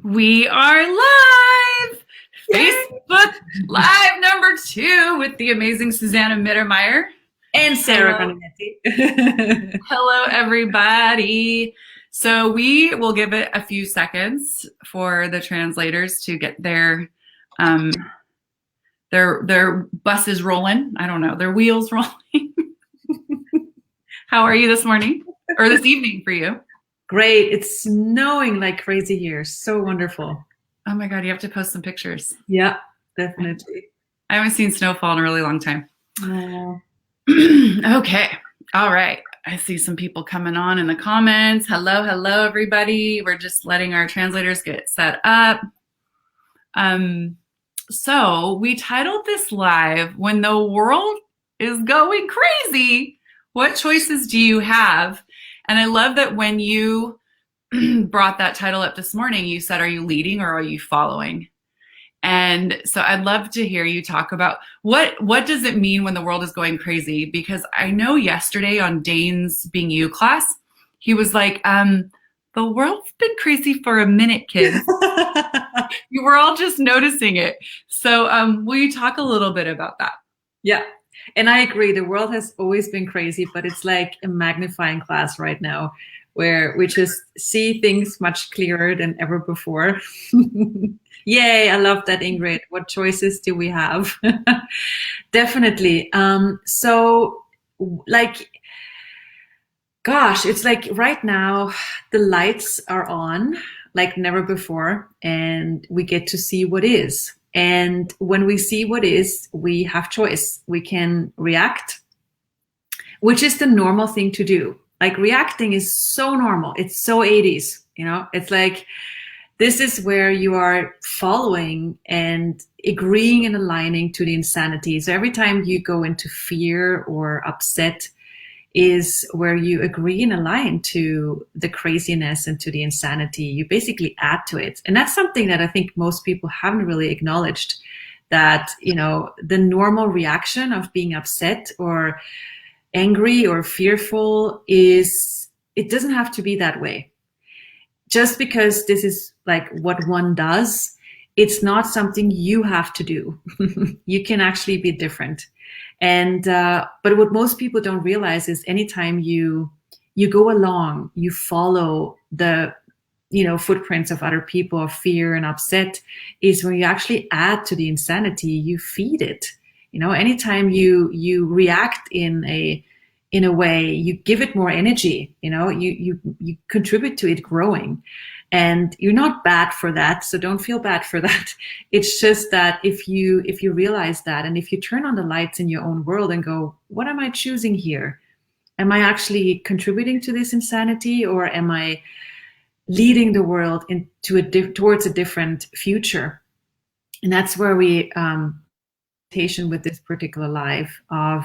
We are live! Yay! Facebook Live number 2 with the amazing Susanna Mittermaier. And Sarah Hello. Coninetti. Hello, everybody. So we will give it a few seconds for the translators to get their buses rolling. I don't know, their wheels rolling. How are you this morning? Or this evening for you? Great. It's snowing like crazy here. So wonderful. Oh my God, you have to post some pictures. Yeah, definitely. I haven't seen snowfall in a really long time. Oh. Okay. All right. I see some people coming on in the comments. Hello, everybody. We're just letting our translators get set up. So we titled this live, When the World is Going Crazy, What Choices Do You Have? And I love that when you brought that title up this morning, you said, are you leading or are you following? And so I'd love to hear you talk about what does it mean when the world is going crazy? Because I know yesterday on Dane's Being You class, he was like, the world's been crazy for a minute, kids. You were all just noticing it. So will you talk a little bit about that? Yeah. And I agree. The world has always been crazy, but it's like a magnifying glass right now where we just see things much clearer than ever before. Yay, I love that, Ingrid. What choices do we have? Definitely. So, like, gosh, it's like right now the lights are on like never before, and we get to see what is. And when we see what is, we have choice. We can react, which is the normal thing to do. Like reacting is so normal. It's so 80s, you know, it's like, this is where you are following and agreeing and aligning to the insanity. So every time you go into fear or upset is where you agree and align to the craziness and to the insanity. You basically add to it. And that's something that I think most people haven't really acknowledged, that, you know, the normal reaction of being upset or angry or fearful is, it doesn't have to be that way. Just because this is like what one does, it's not something you have to do. You can actually be different. And but what most people don't realize is anytime you go along, you follow the footprints of other people of fear and upset, is when you actually add to the insanity, you feed it. You know, anytime you react in a way, you give it more energy. You know, you contribute to it growing. And you're not bad for that, so don't feel bad for that. It's just that if you realize that, and if you turn on the lights in your own world and go, what am I choosing here? Am I actually contributing to this insanity, or am I leading the world into towards a different future? And that's where we with this particular life of,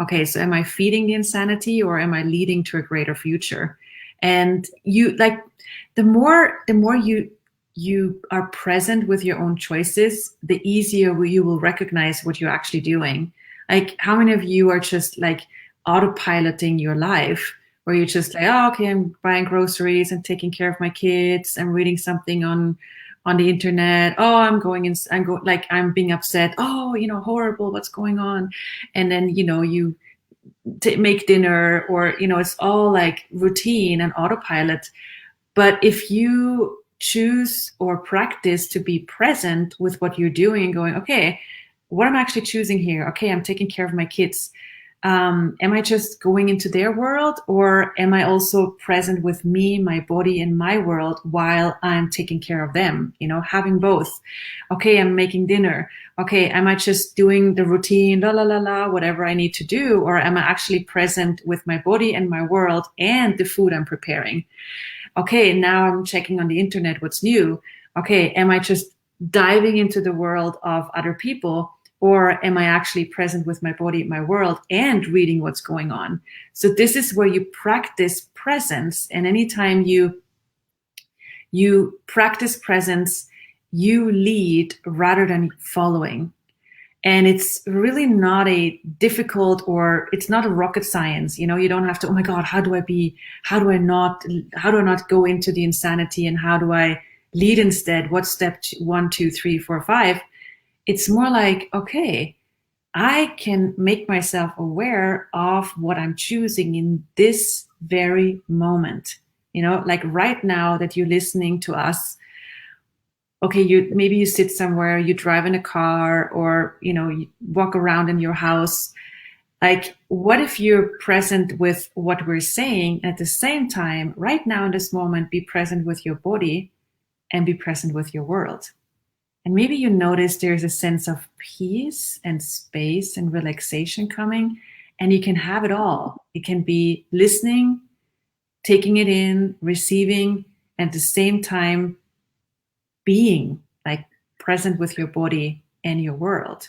okay, so am I feeding the insanity or am I leading to a greater future? And you, like, the more you are present with your own choices, the easier you will recognize what you're actually doing. Like, how many of you are just like autopiloting your life, where you're just like, oh, okay, I'm buying groceries and taking care of my kids, I'm reading something on the internet, oh, I'm being upset, oh, horrible, what's going on? And then you make dinner, or it's all like routine and autopilot. But if you choose or practice to be present with what you're doing and going, okay, what am I actually choosing here? Okay, I'm taking care of my kids. Am I just going into their world, or am I also present with me, my body, and my world while I'm taking care of them? Having both. Okay, I'm making dinner. Okay, am I just doing the routine, whatever I need to do, or am I actually present with my body and my world and the food I'm preparing? Okay, now I'm checking on the internet what's new. Okay, am I just diving into the world of other people, or am I actually present with my body, my world, and reading what's going on? So this is where you practice presence. And anytime you practice presence, you lead rather than following. And it's really not a difficult, or it's not a rocket science. You don't have to, oh my God, how do I not go into the insanity, and how do I lead instead, what's step 1, 2, 3, 4, 5? It's more like, okay, I can make myself aware of what I'm choosing in this very moment. Like right now that you're listening to us, okay, maybe you sit somewhere, you drive in a car, or you walk around in your house. Like, what if you're present with what we're saying, at the same time, right now in this moment, be present with your body and be present with your world? And maybe you notice there's a sense of peace and space and relaxation coming, and you can have it all. It can be listening, taking it in, receiving, and at the same time being like present with your body and your world.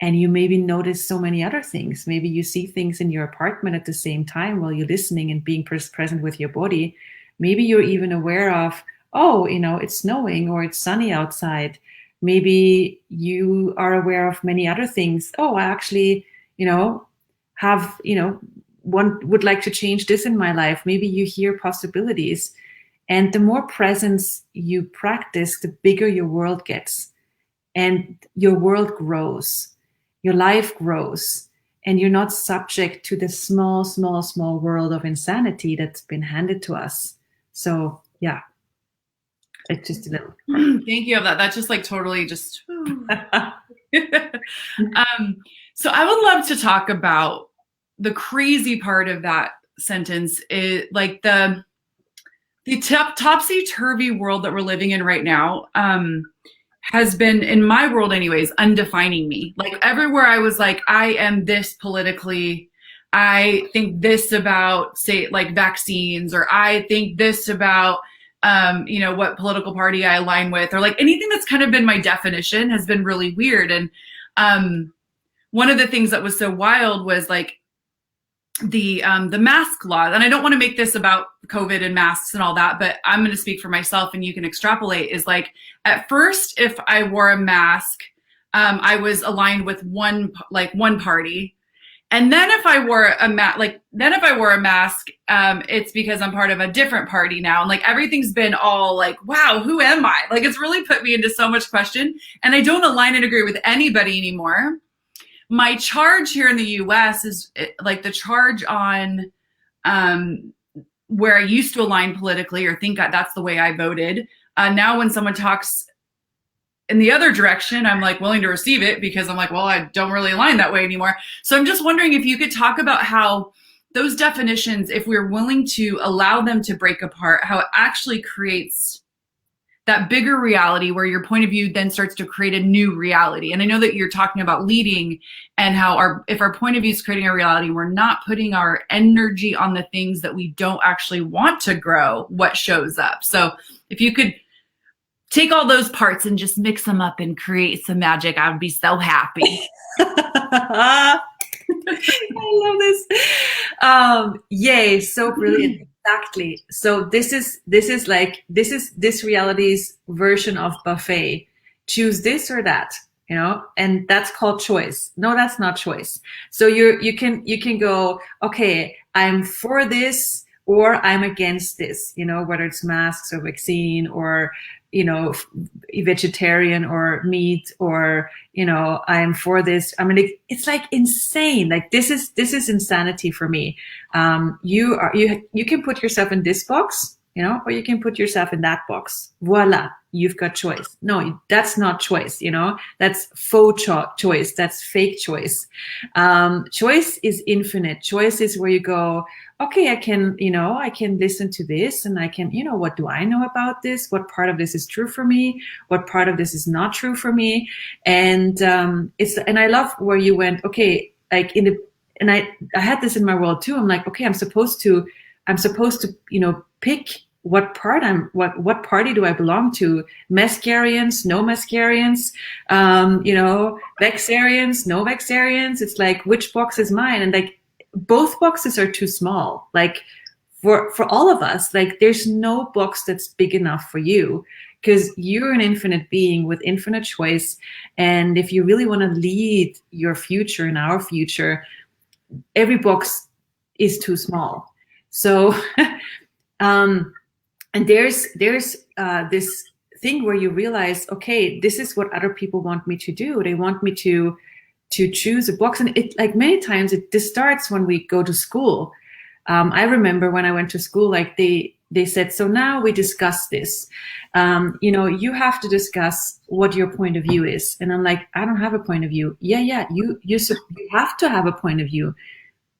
And you maybe notice so many other things. Maybe you see things in your apartment at the same time while you're listening and being present with your body. Maybe you're even aware of, oh, it's snowing or it's sunny outside. Maybe you are aware of many other things. Oh, I actually, have, one would like to change this in my life. Maybe you hear possibilities. And the more presence you practice, the bigger your world gets. And your world grows. Your life grows, and you're not subject to the small, small, small world of insanity that's been handed to us. So yeah, it's just a little. Thank you of that. That's just like totally just. So I would love to talk about the crazy part of that sentence, is like the topsy-turvy world that we're living in right now. Has been, in my world anyways, undefining me. Like everywhere I was like, I am this politically, I think this about, say, like vaccines, or I think this about, what political party I align with, or like anything that's kind of been my definition has been really weird. And one of the things that was so wild was like the mask law. And I don't want to make this about COVID and masks and all that, but I'm going to speak for myself and you can extrapolate. Is like, at first, if I wore a mask, I was aligned with one party. And then if I wore a mask, it's because I'm part of a different party now. And like, everything's been all like, wow, who am I? Like, it's really put me into so much question, and I don't align and agree with anybody anymore. My charge here in the US is like the charge on where I used to align politically or think that's the way I voted. Now when someone talks in the other direction, I'm like willing to receive it, because I'm like, well, I don't really align that way anymore. So I'm just wondering if you could talk about how those definitions, if we're willing to allow them to break apart, how it actually creates that bigger reality where your point of view then starts to create a new reality. And I know that you're talking about leading, and how if our point of view is creating a reality, we're not putting our energy on the things that we don't actually want to grow, what shows up. So if you could take all those parts and just mix them up and create some magic, I would be so happy. I love this. Yay, so brilliant. Exactly. So this is this reality's version of buffet. Choose this or that, and that's called choice. No, that's not choice. So you can go, okay, I'm for this or I'm against this, whether it's masks or vaccine or vegetarian or meat, or I'm for this. I mean, it's like insane. Like this is insanity for me. You can put yourself in this box, or you can put yourself in that box. Voila, you've got choice. No, that's not choice. That's faux choice. That's fake choice. Choice is infinite. Choice is where you go, okay, I can listen to this, and I can, what do I know about this? What part of this is true for me? What part of this is not true for me? And and I love where you went, okay, like and I had this in my world too. I'm like, okay, I'm supposed to, pick what party do I belong to? Mascarians, no Mascarians, Vexarians, no Vexarians. It's like, which box is mine? And like, both boxes are too small. Like for all of us, like there's no box that's big enough for you, because you're an infinite being with infinite choice. And if you really want to lead your future and our future, every box is too small. So, and there's this thing where you realize, okay, this is what other people want me to do. They want me to choose a box, and it, like, many times this starts when we go to school. I remember when I went to school, like they said, so now we discuss this. You have to discuss what your point of view is, and I'm like, I don't have a point of view. Yeah, you have to have a point of view,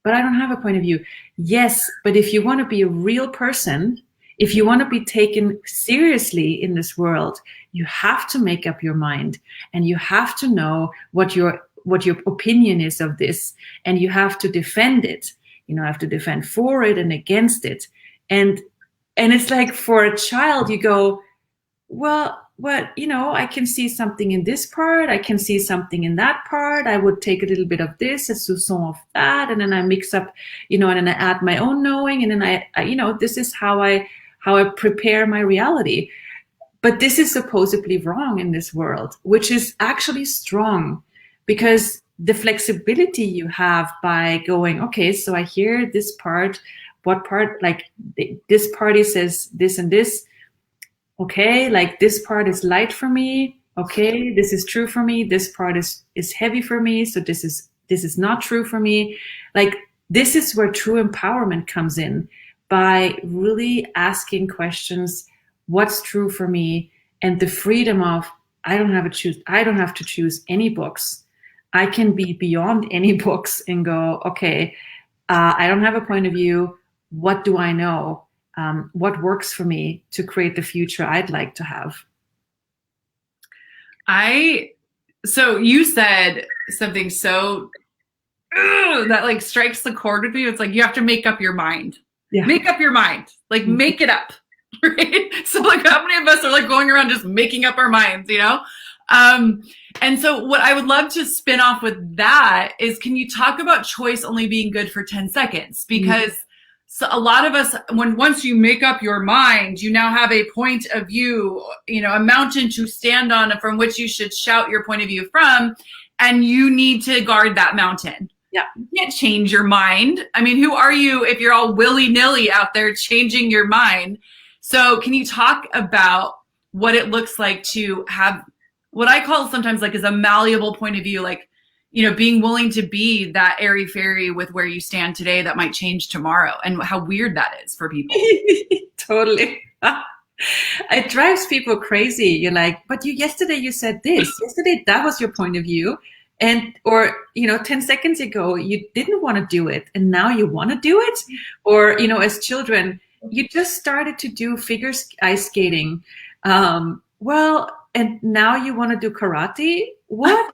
but I don't have a point of view. Yes, but if you want to be a real person, if you want to be taken seriously in this world, you have to make up your mind, and you have to know what your opinion is of this, and you have to defend it. Have to defend for it and against it. And it's like, for a child, you go, well, I can see something in this part, I can see something in that part, I would take a little bit of this, a soupçon of that, and then I mix up, and then I add my own knowing, and then I this is how I prepare my reality. But this is supposedly wrong in this world, which is actually strong, because the flexibility you have by going, okay, so I hear this part, what part, like this party says this and this, okay, like this part is light for me, okay, this is true for me, this part is heavy for me, so this is not true for me. Like, this is where true empowerment comes in, by really asking questions, what's true for me, and the freedom of, I don't have to choose any books. I can be beyond any books and go, okay, I don't have a point of view. What do I know? What works for me to create the future I'd like to have? So you said something so that like strikes the chord with me. It's like, you have to make up your mind. Yeah. Make up your mind. Like, make it up. Right? So like, how many of us are like going around just making up our minds, And so what I would love to spin off with that is, can you talk about choice only being good for 10 seconds? Because so a lot of us, once you make up your mind, you now have a point of view, a mountain to stand on from which you should shout your point of view from, and you need to guard that mountain. Yeah. You can't change your mind. I mean, who are you if you're all willy-nilly out there changing your mind? So can you talk about what it looks like to have what I call sometimes like is a malleable point of view, like, being willing to be that airy fairy with where you stand today that might change tomorrow, and how weird that is for people. Totally. It drives people crazy. You're like, but yesterday you said this. Yesterday that was your point of view. Or 10 seconds ago, you didn't want to do it, and now you want to do it. Or, as children, you just started to do figure ice skating. And now you want to do karate? What?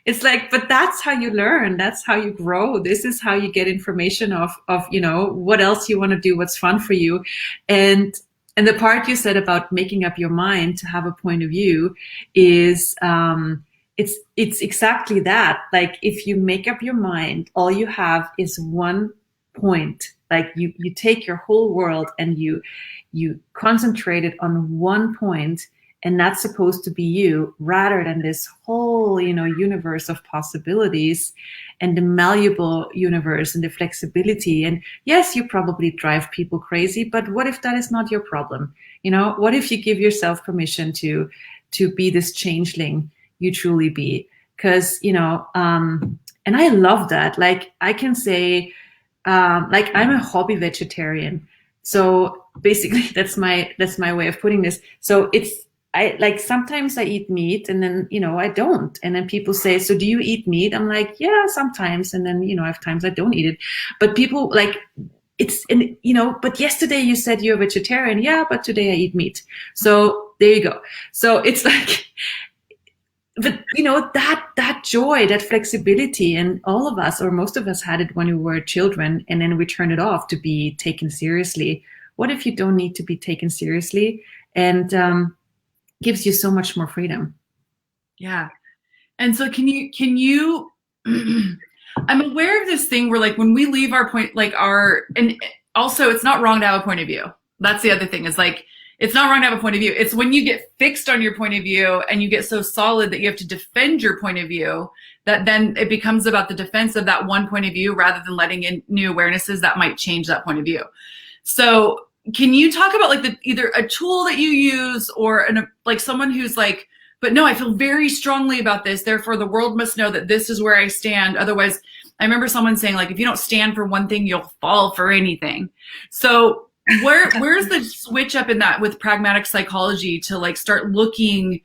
It's like, but that's how you learn. That's how you grow. This is how you get information of what else you want to do, what's fun for you. And the part you said about making up your mind to have a point of view is, it's exactly that. Like, if you make up your mind, all you have is one point. Like, you take your whole world and you concentrate it on one point, and that's supposed to be you, rather than this whole, universe of possibilities, and the malleable universe and the flexibility. And yes, you probably drive people crazy, but what if that is not your problem? What if you give yourself permission to be this changeling you truly be? Because, and I love that. Like, I can say, like, I'm a hobby vegetarian. So basically that's my way of putting this. So sometimes I eat meat, and then, I don't. And then people say, so do you eat meat? I'm like, yeah, sometimes. And then, I have times I don't eat it. But people like, but yesterday you said you're a vegetarian. Yeah, but today I eat meat. So there you go. So it's like, but that joy, that flexibility, and all of us, or most of us, had it when we were children, and then we turned it off to be taken seriously. What if you don't need to be taken seriously? And gives you so much more freedom. Yeah. And so can you I'm aware of this thing where, like, when we leave our point, like and also it's not wrong to have a point of view. That's the other thing, is like, it's not wrong to have a point of view. It's when you get fixed on your point of view and you get so solid that you have to defend your point of view, that then it becomes about the defense of that one point of view, rather than letting in new awarenesses that might change that point of view. So can you talk about like either a tool that you use or like someone who's like, but no, I feel very strongly about this, therefore the world must know that this is where I stand. Otherwise, I remember someone saying like, if you don't stand for one thing, you'll fall for anything. So where's the switch up in that with pragmatic psychology to like start looking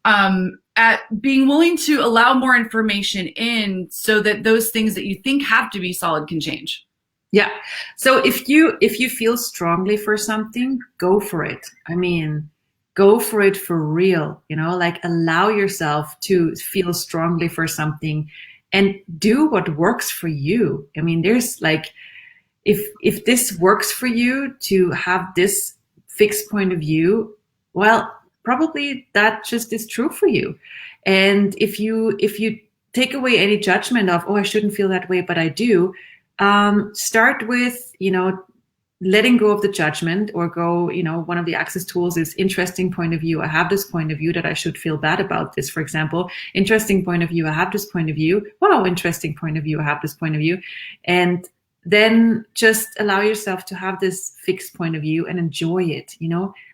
at being willing to allow more information in so that those things that you think have to be solid can change? Yeah. So if you feel strongly for something, go for it. I mean, go for it for real, like allow yourself to feel strongly for something and do what works for you. I mean, there's like, if this works for you to have this fixed point of view, well, probably that just is true for you. And if you take away any judgment of, oh, I shouldn't feel that way, but I do, start with, letting go of the judgment, or go, one of the access tools is interesting point of view. I have this point of view that I should feel bad about this, for example. Interesting point of view. I have this point of view. Wow, interesting point of view. I have this point of view. And then just allow yourself to have this fixed point of view and enjoy it,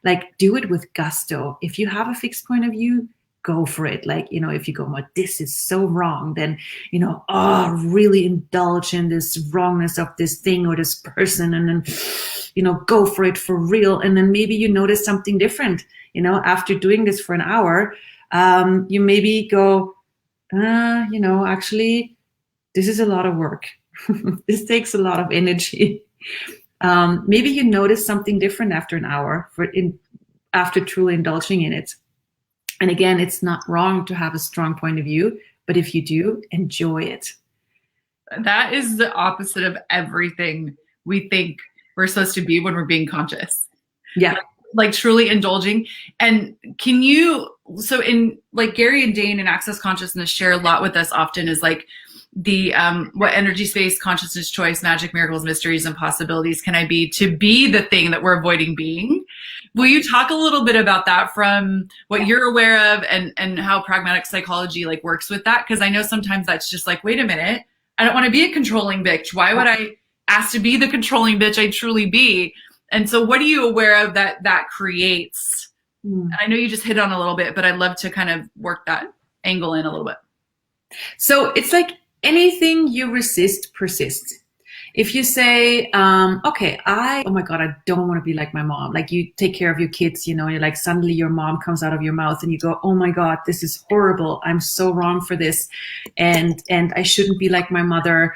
like do it with gusto. If you have a fixed point of view, go for it. Like, if you go, well, this is so wrong, then, really indulge in this wrongness of this thing or this person, and then, go for it for real. And then maybe you notice something different, after doing this for an hour, you maybe go, actually, this is a lot of work. This takes a lot of energy. Maybe you notice something different after an hour after truly indulging in it. And again, it's not wrong to have a strong point of view, but if you do, enjoy it. That is the opposite of everything we think we're supposed to be when we're being conscious. Yeah. Like truly indulging. And so in like Gary and Dane in Access Consciousness share a lot with us often is like the what energy, space, consciousness, choice, magic, miracles, mysteries, and possibilities can I be to be the thing that we're avoiding being? Will you talk a little bit about that from what you're aware of and how pragmatic psychology like works with that? Because I know sometimes that's just like, wait a minute, I don't want to be a controlling bitch. Why would I ask to be the controlling bitch I truly be? And so what are you aware of that creates? And I know you just hit on a little bit, but I'd love to kind of work that angle in a little bit. So it's like anything you resist persists. If you say, okay, oh my God, I don't want to be like my mom. Like you take care of your kids, you're like suddenly your mom comes out of your mouth and you go, oh my God, this is horrible. I'm so wrong for this. And I shouldn't be like my mother.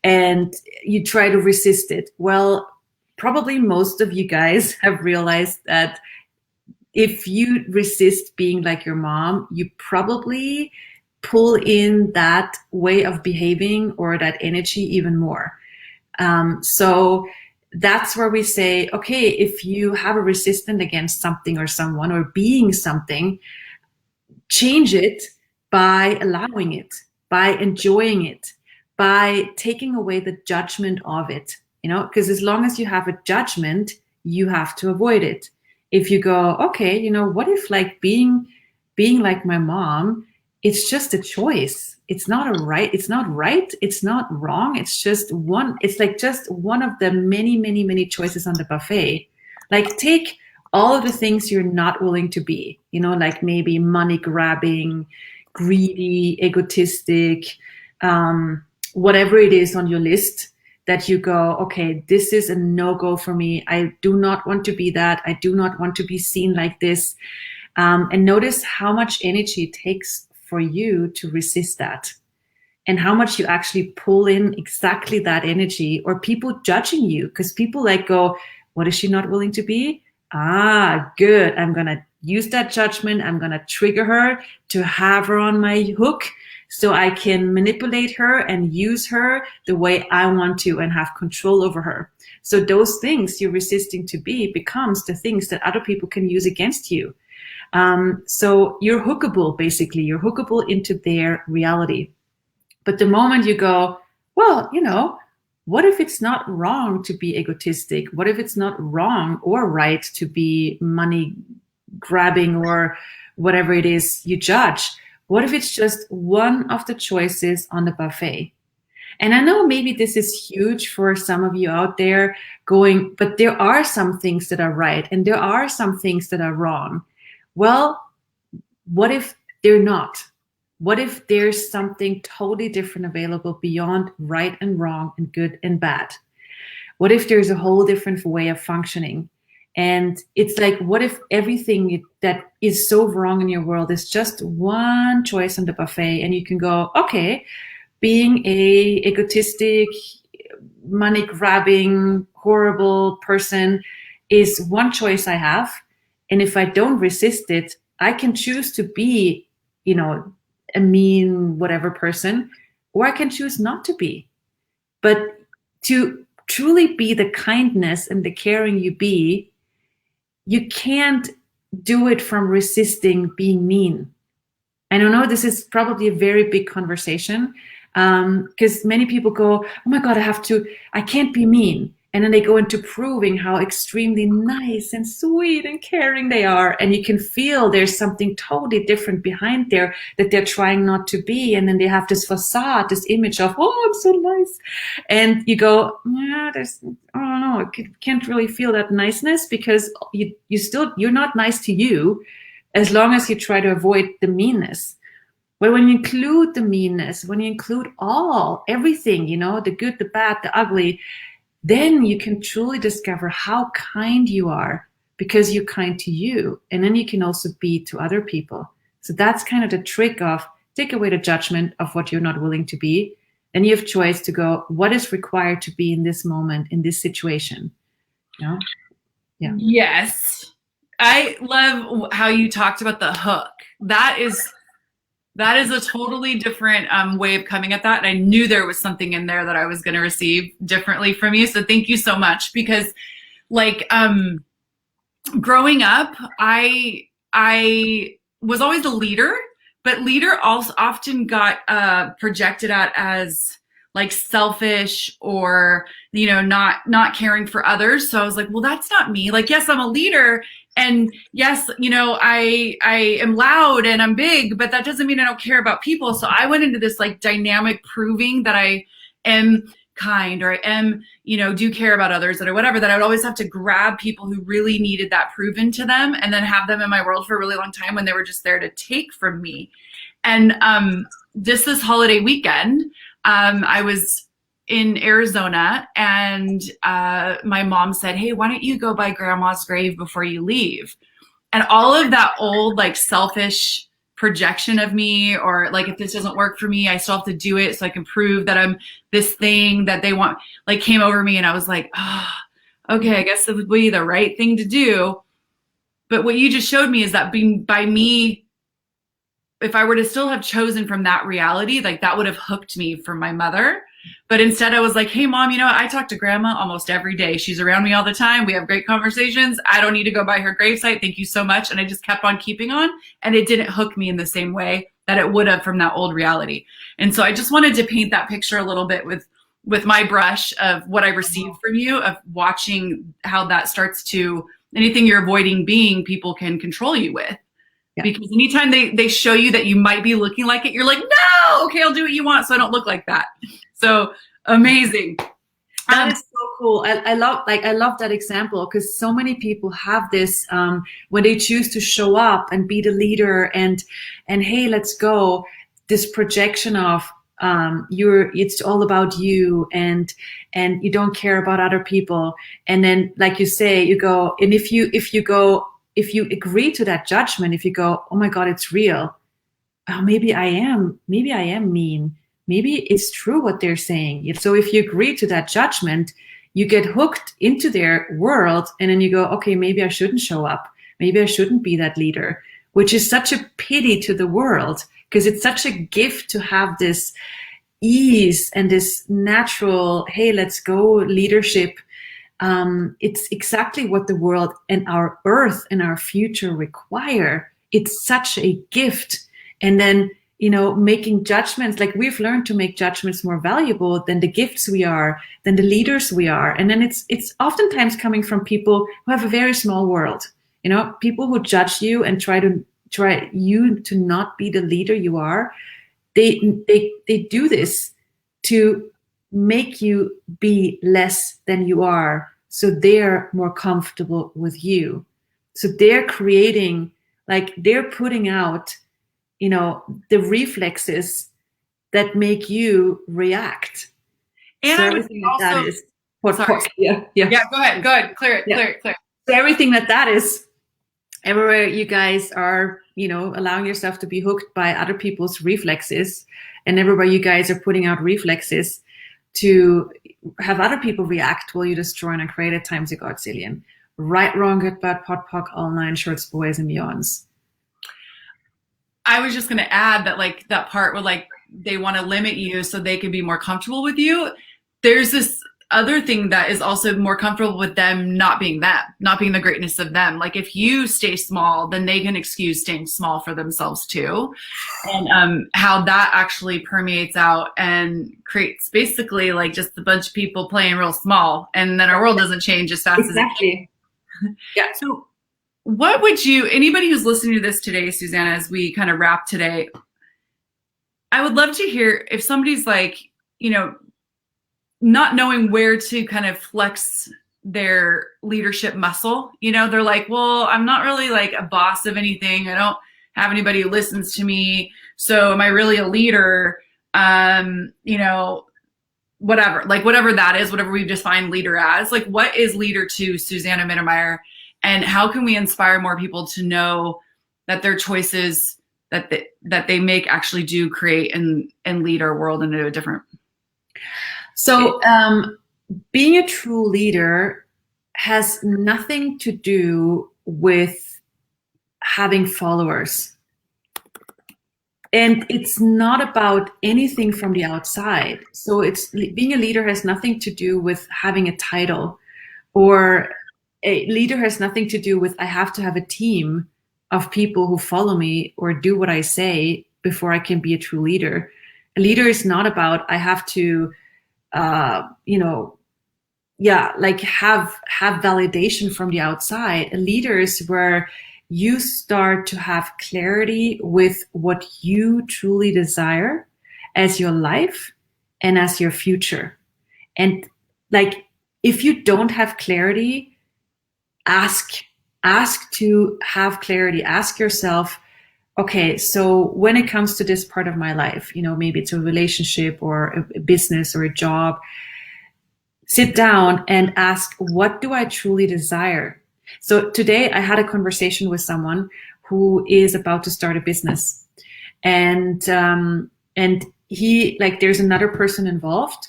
And you try to resist it. Well, probably most of you guys have realized that if you resist being like your mom, you probably pull in that way of behaving or that energy even more. So that's where we say, okay, if you have a resistance against something or someone or being something, change it by allowing it, by enjoying it, by taking away the judgment of it, because as long as you have a judgment, you have to avoid it. If you go, okay, what if like being like my mom, it's just a choice. It's not it's not right. It's not wrong. It's just one of the many, many, many choices on the buffet. Like take all of the things you're not willing to be, like maybe money grabbing, greedy, egotistic, whatever it is on your list that you go, okay, this is a no-go for me. I do not want to be that. I do not want to be seen like this. And notice how much energy it takes for you to resist that, and how much you actually pull in exactly that energy, or people judging you, because people like go, what is she not willing to be? Good. I'm going to use that judgment. I'm going to trigger her to have her on my hook so I can manipulate her and use her the way I want to and have control over her. So those things you're resisting to be becomes the things that other people can use against you. So you're hookable, basically. You're hookable into their reality. But the moment you go, well, what if it's not wrong to be egotistic? What if it's not wrong or right to be money grabbing or whatever it is you judge? What if it's just one of the choices on the buffet? And I know maybe this is huge for some of you out there going, but there are some things that are right and there are some things that are wrong. Well, what if they're not? What if there's something totally different available beyond right and wrong and good and bad? What if there's a whole different way of functioning? And it's like, what if everything that is so wrong in your world is just one choice on the buffet, and you can go, okay, being a egotistic, money grabbing, horrible person is one choice I have. And if I don't resist it, I can choose to be, a mean, whatever person, or I can choose not to be. But to truly be the kindness and the caring you be, you can't do it from resisting being mean. I don't know, this is probably a very big conversation, because many people go, oh my God, I can't be mean. And then they go into proving how extremely nice and sweet and caring they are. And you can feel there's something totally different behind there that they're trying not to be. And then they have this facade, this image of, oh, I'm so nice. And you go, yeah, I don't know, I can't really feel that niceness, because you're not nice to you as long as you try to avoid the meanness. But when you include the meanness, when you include everything, the good, the bad, the ugly, then you can truly discover how kind you are, because you're kind to you. And then you can also be to other people. So that's kind of the trick of take away the judgment of what you're not willing to be. Then you have choice to go, what is required to be in this moment, in this situation? Yeah. Yes. I love how you talked about the hook. That is a totally different way of coming at that. And I knew there was something in there that I was going to receive differently from you. So thank you so much, because growing up, I was always a leader, but leader also often got projected at as like selfish or, not caring for others. So I was like, well, that's not me. Like, yes, I'm a leader. And yes, I am loud and I'm big, but that doesn't mean I don't care about people. So I went into this like dynamic proving that I am kind, or I am, do care about others, or whatever, that I would always have to grab people who really needed that proven to them and then have them in my world for a really long time when they were just there to take from me. And just this holiday weekend, I was in Arizona, and my mom said, hey, why don't you go by grandma's grave before you leave? And all of that old like selfish projection of me, or like, if this doesn't work for me, I still have to do it so I can prove that I'm this thing that they want, like came over me. And I was like, okay, I guess it would be the right thing to do. But what you just showed me is that by me, if I were to still have chosen from that reality, like that would have hooked me from my mother. But instead I was like, hey mom, I talk to grandma almost every day. She's around me all the time. We have great conversations. I don't need to go by her gravesite. Thank you so much. And I just kept on keeping on, and it didn't hook me in the same way that it would have from that old reality. And so I just wanted to paint that picture a little bit with my brush of what I received from you, of watching how that starts to, anything you're avoiding being, people can control you with. Yeah. Because anytime they show you that you might be looking like it, you're like, no, okay, I'll do what you want so I don't look like that. So amazing. That is so cool. I love that example, because so many people have this when they choose to show up and be the leader and hey, let's go, this projection of it's all about you and you don't care about other people. And then, like you say, you go, and if you agree to that judgment, if you go, oh my God, it's real. Maybe I am mean. Maybe it's true what they're saying. So if you agree to that judgment, you get hooked into their world, and then you go, okay, maybe I shouldn't show up. Maybe I shouldn't be that leader, which is such a pity to the world, because it's such a gift to have this ease and this natural, hey, let's go leadership. It's exactly what the world and our earth and our future require. It's such a gift. And then, making judgments, like we've learned to make judgments more valuable than the gifts we are, than the leaders we are. And then it's oftentimes coming from people who have a very small world, people who judge you and try you to not be the leader you are. They do this to make you be less than you are, so they're more comfortable with you. So they're creating, like they're putting out, the reflexes that make you react. And So I would everything that also, is, sorry. yeah. Yeah, go ahead. Clear it, Yeah. clear it. So everything that is, everywhere you guys are, allowing yourself to be hooked by other people's reflexes, and everywhere you guys are putting out reflexes to have other people react, will you destroy and create at times a godzillion. Right, wrong, good, bad, pot, pock, all nine shorts, boys, and beyonds. I was just going to add that, like, that part where, like, they want to limit you so they can be more comfortable with you. There's this other thing that is also more comfortable with them not being the greatness of them. Like, if you stay small, then they can excuse staying small for themselves too. And how that actually permeates out and creates basically like just a bunch of people playing real small, and then our world doesn't change as fast as it can. Yeah. So what would you, anybody who's listening to this today, Susanna, as we kind of wrap today, I would love to hear if somebody's like, not knowing where to kind of flex their leadership muscle. They're like, well, I'm not really like a boss of anything. I don't have anybody who listens to me. So am I really a leader? Whatever that is, whatever we define leader as, like, what is leader to Susanna Mittermaier? And how can we inspire more people to know that their choices that they make actually do create and lead our world into a different. So being a true leader has nothing to do with having followers. And it's not about anything from the outside. So being a leader has nothing to do with having a title, or a leader has nothing to do with I have to have a team of people who follow me or do what I say before I can be a true leader. A leader is not about I have to have validation from the outside. A leader is where you start to have clarity with what you truly desire as your life and as your future. And like, if you don't have clarity, ask to have clarity. Ask yourself, okay, so when it comes to this part of my life, maybe it's a relationship or a business or a job, sit down and ask, what do I truly desire? So today I had a conversation with someone who is about to start a business, and he, like, there's another person involved,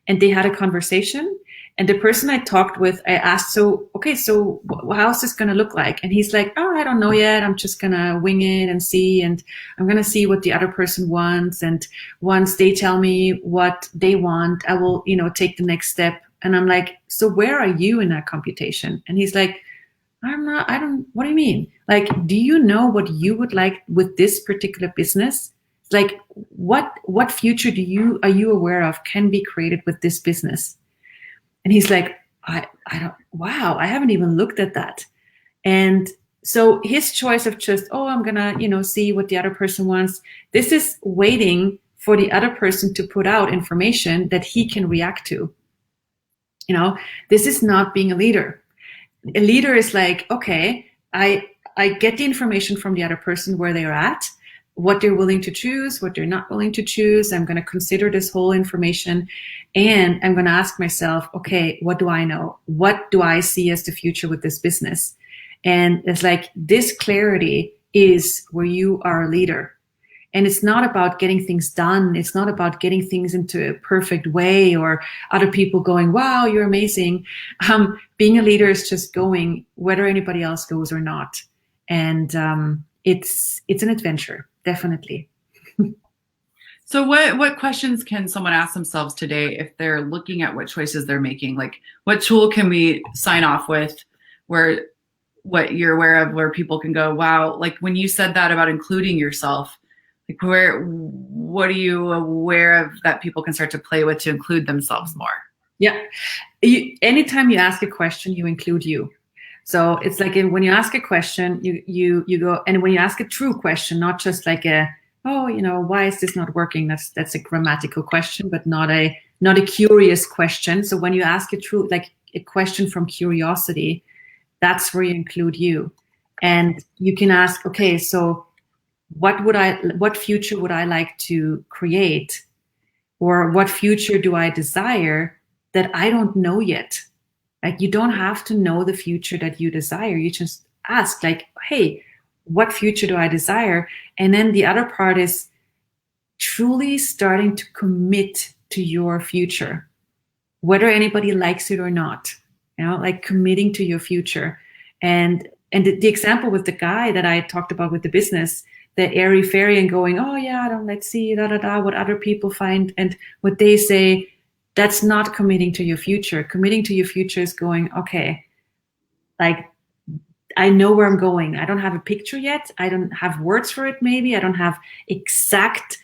and they had a conversation. And the person I talked with, I asked, so how's this going to look like? And he's like, oh, I don't know yet. I'm just going to wing it and see. And I'm going to see what the other person wants. And once they tell me what they want, I will, take the next step. And I'm like, so where are you in that computation? And he's like, what do you mean? Like, do you know what you would like with this particular business? Like, what future are you aware of can be created with this business? And he's like, I haven't even looked at that. And so his choice of just, I'm going to, see what the other person wants. This is waiting for the other person to put out information that he can react to. This is not being a leader. A leader is like, okay, I get the information from the other person where they're at, what they're willing to choose, what they're not willing to choose. I'm going to consider this whole information, and I'm going to ask myself, okay, what do I know? What do I see as the future with this business? And it's like, this clarity is where you are a leader. And it's not about getting things done. It's not about getting things into a perfect way or other people going, wow, you're amazing. Being a leader is just going whether anybody else goes or not. And it's an adventure, definitely. So what questions can someone ask themselves today if they're looking at what choices they're making? Like, what tool can we sign off with where what you're aware of, where people can go, wow, like when you said that about including yourself, like what are you aware of that people can start to play with to include themselves more? Yeah. Anytime you ask a question, you include you. So it's like when you ask a question, you go, and when you ask a true question, not just like why is this not working? That's a grammatical question, but not a not a curious question. So when you ask a question from curiosity, that's where you include you. And you can ask, okay, so what future would I like to create? Or what future do I desire that I don't know yet? Like, you don't have to know the future that you desire. You just ask, like, hey, what future do I desire? And then the other part is truly starting to commit to your future, whether anybody likes it or not, like committing to your future. And the example with the guy that I talked about with the business, the airy fairy, and going, oh yeah, let's see, what other people find and what they say, that's not committing to your future. Committing to your future is going, okay, like, I know where I'm going. I don't have a picture yet. I don't have words for it. Maybe I don't have exact,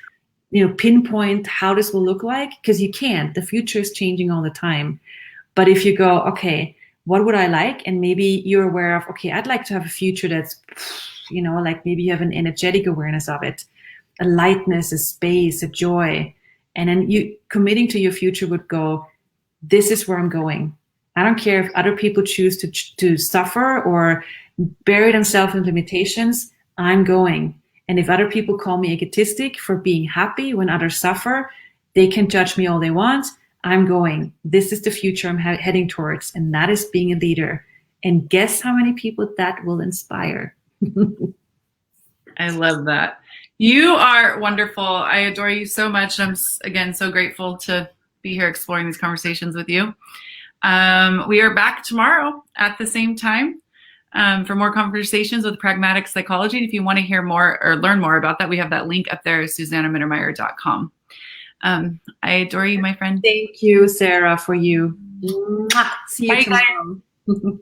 pinpoint how this will look like, because you can't. The future is changing all the time. But if you go, okay, what would I like? And maybe you're aware of, okay, I'd like to have a future that's, like maybe you have an energetic awareness of it, a lightness, a space, a joy. And then you committing to your future would go, this is where I'm going. I don't care if other people choose to suffer or bury themselves in limitations. I'm going. And if other people call me egotistic for being happy when others suffer, they can judge me all they want. I'm going. This is the future I'm heading towards. And that is being a leader. And guess how many people that will inspire? I love that. You are wonderful. I adore you so much. I'm, again, so grateful to be here exploring these conversations with you. We are back tomorrow at the same time for more conversations with Pragmatic Psychology. And if you want to hear more or learn more about that, we have that link up there, SusannaMittermaier.com. I adore you, my friend. Thank you, Sarah, for you. Mwah. See you tomorrow.